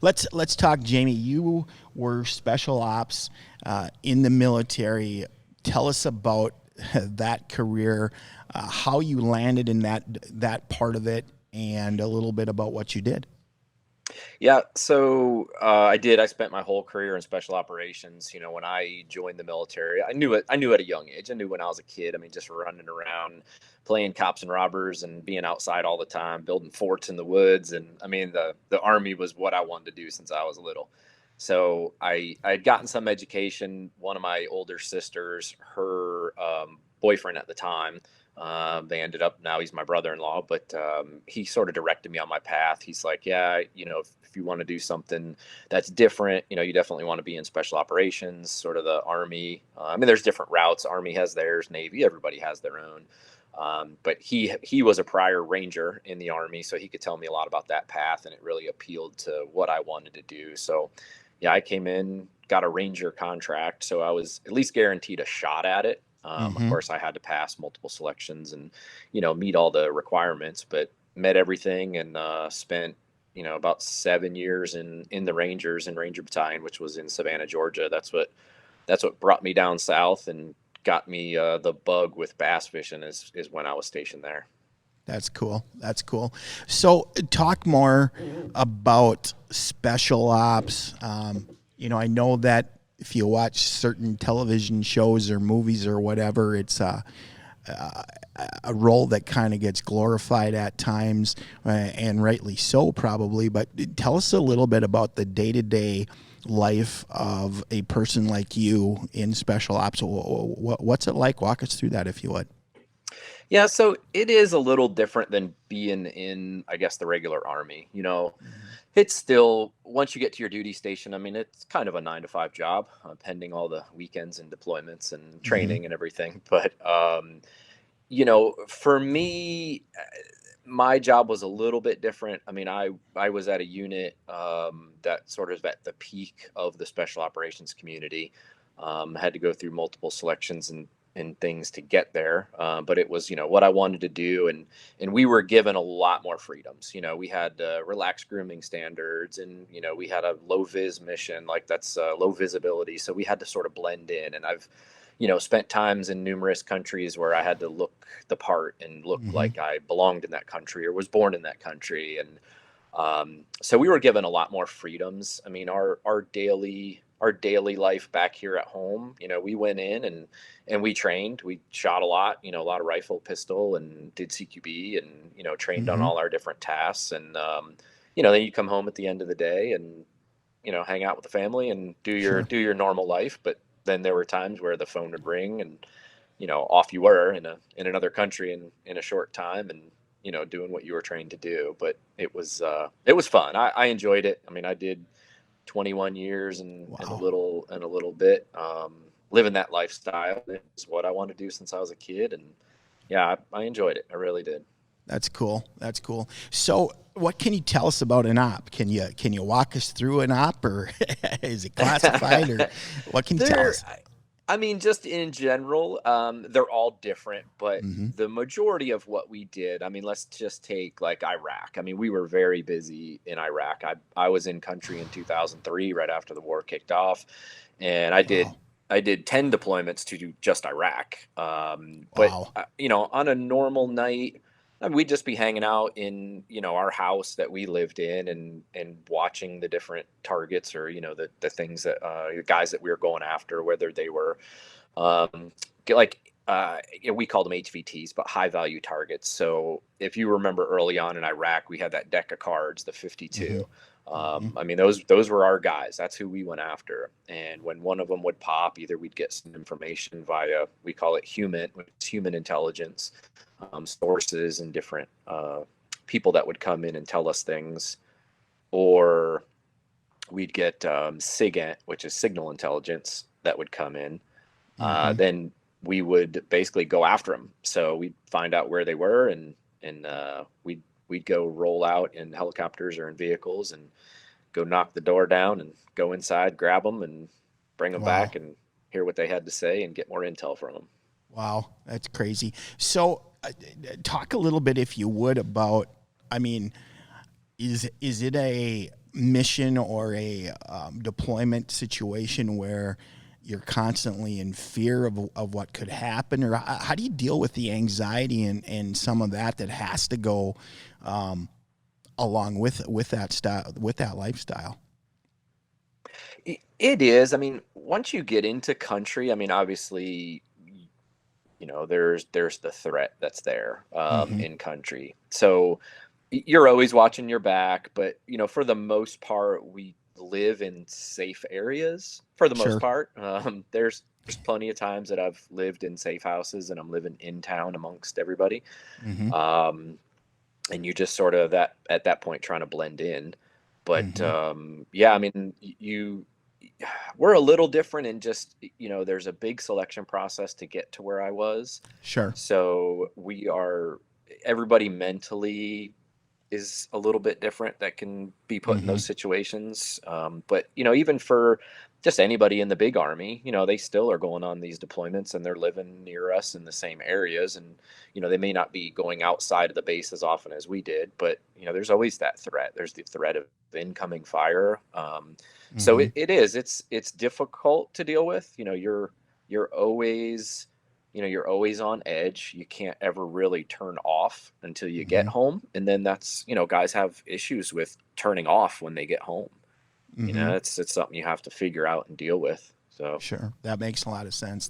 Let's talk, Jamey. You were special ops in the military. Tell us about that career, how you landed in that part of it, and a little bit about what you did. Yeah, so I did. I spent my whole career in special operations. When I joined the military, I knew it. I knew at a young age. I knew when I was a kid. I mean, just running around, playing cops and robbers, and being outside all the time, building forts in the woods. And I mean, the army was what I wanted to do since I was little. So I'd gotten some education. One of my older sisters, her boyfriend at the time, they ended up, now he's my brother-in-law, but he sort of directed me on my path. He's like, yeah, if you want to do something that's different, you definitely want to be in special operations, sort of the Army. I mean, there's different routes. Army has theirs, Navy, everybody has their own. But he was a prior Ranger in the Army, so he could tell me a lot about that path, and it really appealed to what I wanted to do. So yeah, I came in, got a Ranger contract, so I was at least guaranteed a shot at it. Of Mm-hmm. course, I had to pass multiple selections and, meet all the requirements, but met everything and spent, about 7 years in the Rangers and Ranger Battalion, which was in Savannah, Georgia. That's what brought me down south and got me the bug with bass fishing is when I was stationed there. That's cool. That's cool. So, talk more about special ops. I know that if you watch certain television shows or movies or whatever, it's a role that kind of gets glorified at times, and rightly so, probably. But tell us a little bit about the day-to-day life of a person like you in special ops. What's it like? Walk us through that, if you would. Yeah, so it is a little different than being in, I guess, the regular Army. It's still, once you get to your duty station, I mean, it's kind of a 9 to 5 job, pending all the weekends and deployments and Mm-hmm. training and everything. But, for me, my job was a little bit different. I mean, I was at a unit that sort of at the peak of the special operations community. Had to go through multiple selections and things to get there. But it was, what I wanted to do. And we were given a lot more freedoms. We had relaxed grooming standards and, we had a low vis mission, like that's low visibility. So we had to sort of blend in. And I've, spent times in numerous countries where I had to look the part and look Mm-hmm. like I belonged in that country or was born in that country. And so we were given a lot more freedoms. I mean, our daily life back here at home, we went in and we trained. We shot a lot, a lot of rifle, pistol, and did CQB, and trained on Mm-hmm. all our different tasks. And then you come home at the end of the day and hang out with the family and do your Sure. do your normal life. But then there were times where the phone would ring and off you were in another country in a short time, and doing what you were trained to do. But it was fun. I enjoyed it. I mean, I did 21 years and a Wow. little bit, living that lifestyle. It's what I wanted to do since I was a kid, and yeah, I enjoyed it. I really did. That's cool. That's cool. So, what can you tell us about an op? Can you walk us through an op, or is it classified, or what can you tell They're, us? I mean, just in general, they're all different, but Mm-hmm. the majority of what we did, I mean, let's just take like Iraq. I mean, we were very busy in Iraq. I was in country in 2003, right after the war kicked off, and I did Wow. I did 10 deployments to do just Iraq. But Wow. on a normal night, we'd just be hanging out in our house that we lived in and watching the different targets, or the things that the guys that we were going after, whether they were um, like we called them HVTs, but high value targets. So if you remember early on in Iraq, we had that deck of cards, the Mm-hmm. 52. Mm-hmm. I mean, those were our guys. That's who we went after. And when one of them would pop, either we'd get some information via, we call it human, which is human intelligence, sources and different people that would come in and tell us things, or we'd get SIGINT, which is signal intelligence, that would come in. Mm-hmm. Then we would basically go after them. So we'd find out where they were, and we'd go roll out in helicopters or in vehicles and go knock the door down and go inside, grab them, and bring them Wow. back and hear what they had to say and get more intel from them. Wow. That's crazy. So, talk a little bit, if you would, about. I mean, is it a mission or a deployment situation where you're constantly in fear of what could happen, or how do you deal with the anxiety and some of that has to go along with that style, with that lifestyle? It is. I mean, once you get into country, I mean, obviously, there's the threat that's there Mm-hmm. in country. So you're always watching your back, but for the most part, we live in safe areas for the most Sure. part. There's plenty of times that I've lived in safe houses and I'm living in town amongst everybody. Mm-hmm. Um, and you just sort of that at that point trying to blend in. But Mm-hmm. yeah, I mean, we're a little different in just there's a big selection process to get to where I was. Sure. So everybody mentally is a little bit different that can be put in Mm-hmm. those situations. But even for just anybody in the big army, they still are going on these deployments and they're living near us in the same areas. And, they may not be going outside of the base as often as we did, but, there's always that threat. There's the threat of incoming fire. So Mm-hmm. it's difficult to deal with. You're always you're always on edge. You can't ever really turn off until you get Mm-hmm. home. And then that's, guys have issues with turning off when they get home. Mm-hmm. It's something you have to figure out and deal with. So, Sure. That makes a lot of sense.